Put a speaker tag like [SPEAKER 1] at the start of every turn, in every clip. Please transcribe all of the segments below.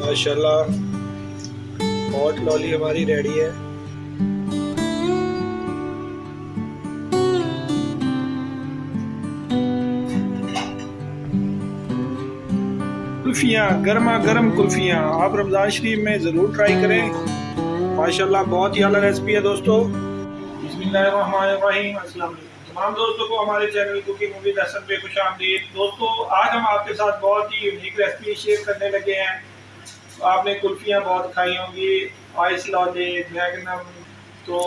[SPEAKER 1] माशाल्लाह hot lolly हमारी ready है। कुल्फियाँ, गर्मा गर्म कुल्फियाँ आप रमज़ान शरीफ में ज़रूर ट्राई करें। माशाल्लाह बहुत ही आला रेसिपी है दोस्तों। बिस्मिल्लाहिर्रहमानिर्रहीम। अस्सलाम वालेकुम तमाम दोस्तों को हमारे चैनल कुकिंग विद हसन पे खुश आमदीद। दोस्तों आज हम आपके साथ बहुत ही यूनिक रेसिपी शेयर करने लगे हैं। आपने कुल्फियाँ बहुत खाई होंगी, आइस लॉली, मैग्नम, तो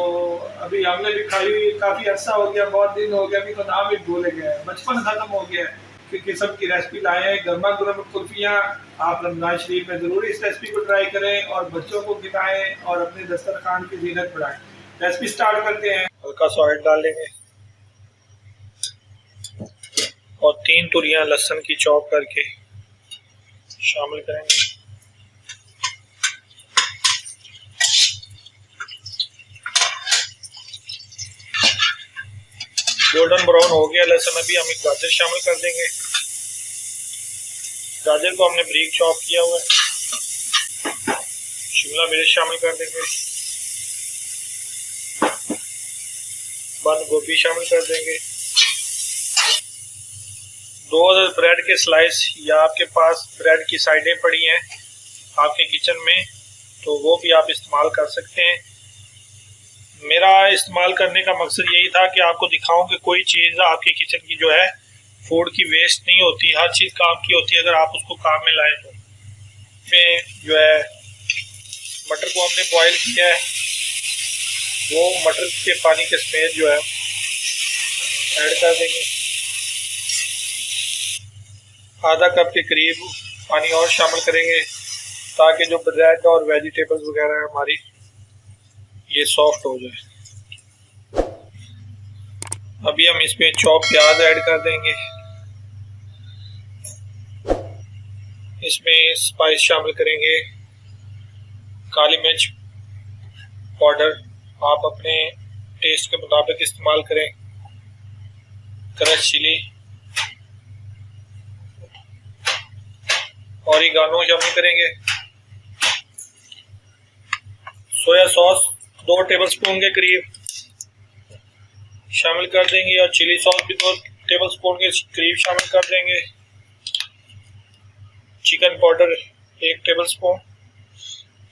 [SPEAKER 1] अभी हमने भी खाई हुई काफ़ी अर्सा हो गया, बहुत दिन हो गया, अभी तो नाम भी भूल गया, बचपन ख़त्म हो गया है। किस्म की रेसिपी लाए हैं गर्मा गर्म कुल्फियाँ। आप रमज़ान शरीफ में ज़रूर इस रेसिपी को ट्राई करें और बच्चों को खिलाएं और अपने दस्तरखान की जीनत बढ़ाएं। रेसिपी स्टार्ट करते हैं। हल्का सा ऑयल डाल लेंगे और 3 तुरियां लहसुन की चॉप करके शामिल करेंगे। गोल्डन ब्राउन हो गया लहसुन, अभी हम एक गाजर शामिल कर देंगे। गाजर को हमने ब्रीक चॉप किया हुआ है। शिमला मिर्च शामिल कर देंगे, बंद गोभी शामिल कर देंगे, 2 ब्रेड के स्लाइस या आपके पास ब्रेड की साइडें पड़ी हैं आपके किचन में तो वो भी आप इस्तेमाल कर सकते हैं। मेरा इस्तेमाल करने का मकसद यही था कि आपको दिखाऊं कि कोई चीज़ आपके किचन की जो है फूड की वेस्ट नहीं होती, हर चीज़ काम की होती है अगर आप उसको काम में लाएं तो। में जो है मटर को हमने बॉईल किया है, वो मटर के पानी के समेत जो है ऐड कर देंगे। आधा कप के करीब पानी और शामिल करेंगे ताकि जो ब्रेड और वेजिटेबल्स वगैरह है हमारी ये सॉफ्ट हो जाए। अभी हम इसमें चॉप प्याज ऐड कर देंगे। इसमें स्पाइस शामिल करेंगे, काली मिर्च पाउडर आप अपने टेस्ट के मुताबिक इस्तेमाल करें, क्रश चिली, ऑरिगानो शामिल करेंगे, सोया सॉस 2 टेबलस्पून के करीब शामिल कर देंगे और चिली सॉस भी 2 टेबलस्पून के करीब शामिल कर देंगे। चिकन पाउडर 1 टेबलस्पून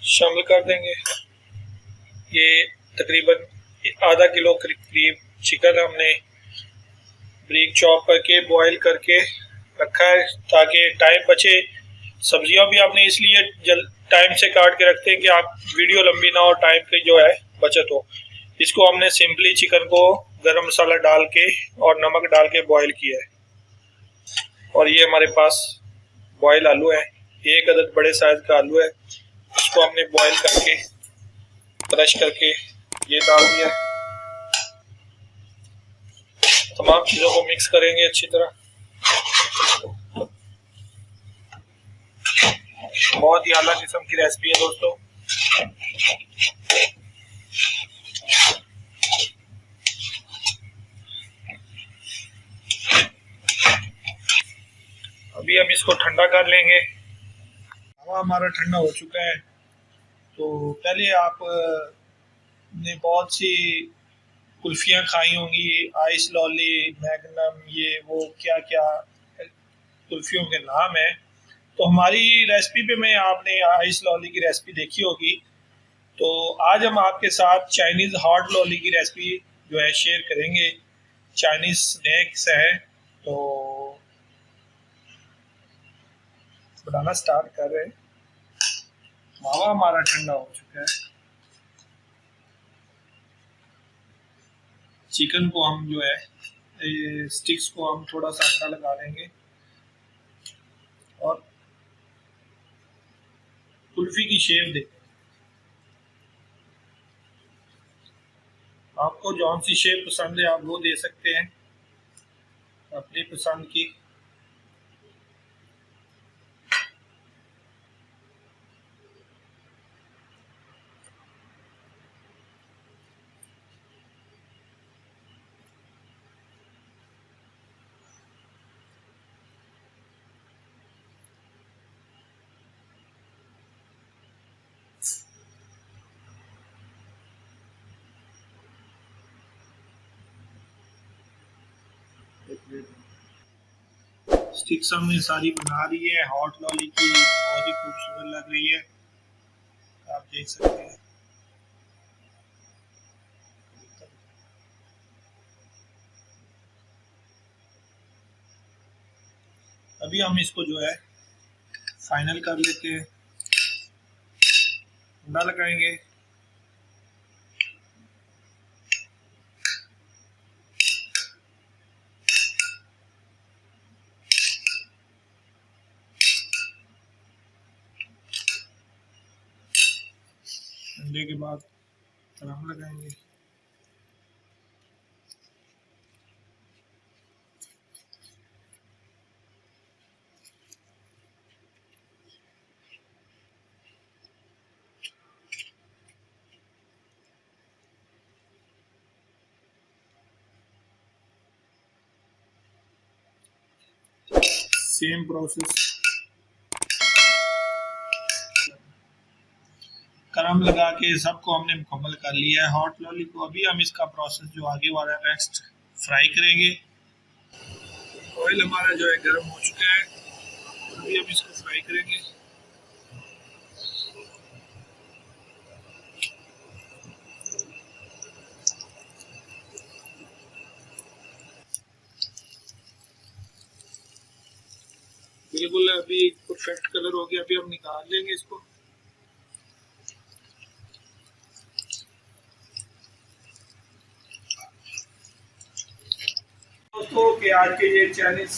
[SPEAKER 1] शामिल कर देंगे। ये तकरीबन आधा किलो करीब चिकन हमने ब्रीक चॉप करके बॉईल करके रखा है ताकि टाइम बचे। सब्जियां भी आपने इसलिए टाइम से काट के रखते हैं कि आप वीडियो लंबी ना हो, टाइम की जो है बचत हो। इसको हमने सिंपली चिकन को गरम मसाला डाल के और नमक डाल के बॉईल किया है। और ये हमारे पास बॉयल आलू है, 1 अदद बड़े साइज का आलू है, इसको हमने बॉईल करके क्रश करके ये डाल दिया। तमाम चीज़ों को मिक्स करेंगे अच्छी तरह। बहुत ही आला किस्म की रेसिपी है दोस्तों। अभी हम इसको ठंडा कर लेंगे। हवा हमारा ठंडा हो चुका है तो पहले आप ने बहुत सी कुल्फियाँ खाई होंगी, आइस लॉली, मैग्नम, ये वो क्या क्या कुल्फियों के नाम है। तो हमारी रेसिपी पे मैं आपने आइस लॉली की रेसिपी देखी होगी, तो आज हम आपके साथ चाइनीज़ हॉट लॉली की रेसिपी जो है शेयर करेंगे। चाइनीज़ स्नैक्स है तो बनाना स्टार्ट कर रहे हैं। मावा हमारा ठंडा हो चुका है। चिकन को हम जो है स्टिक्स को हम थोड़ा सा अंडा लगा देंगे और कुल्फी की शेप देंगे। आपको जौन सी शेप पसंद है आप वो दे सकते हैं अपनी पसंद की। स्टिक्स हमने सारी बना दी है। हॉट लॉली की बहुत ही खूबसूरत लग रही है, आप देख सकते हैं। अभी हम इसको जो है फाइनल कर लेते हैं, अंडा लगाएंगे। अंडे के बाद तड़म लगाएंगे। सेम प्रोसेस, करम लगा के सबको हमने मुकम्मल कर लिया है हॉट लॉली को। अभी हम इसका प्रोसेस जो आगे वाला नेक्स्ट फ्राई करेंगे। ऑयल हमारा जो है गर्म हो चुका है, अभी हम इसको फ्राई करेंगे। बिल्कुल अभी परफेक्ट कलर हो गया, अभी हम निकाल लेंगे इसको। दोस्तों कि आज के ये चाइनीज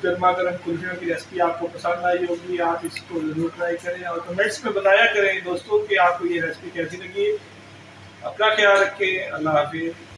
[SPEAKER 1] गर्मा गर्म कुल्फियों की रेसिपी आपको पसंद आई होगी, आप इसको जरूर ट्राई करें और कमेंट्स में बताया करें दोस्तों कि आपको ये रेसिपी कैसी लगी। अपना ख्याल रखें, अल्लाह हाफिज़।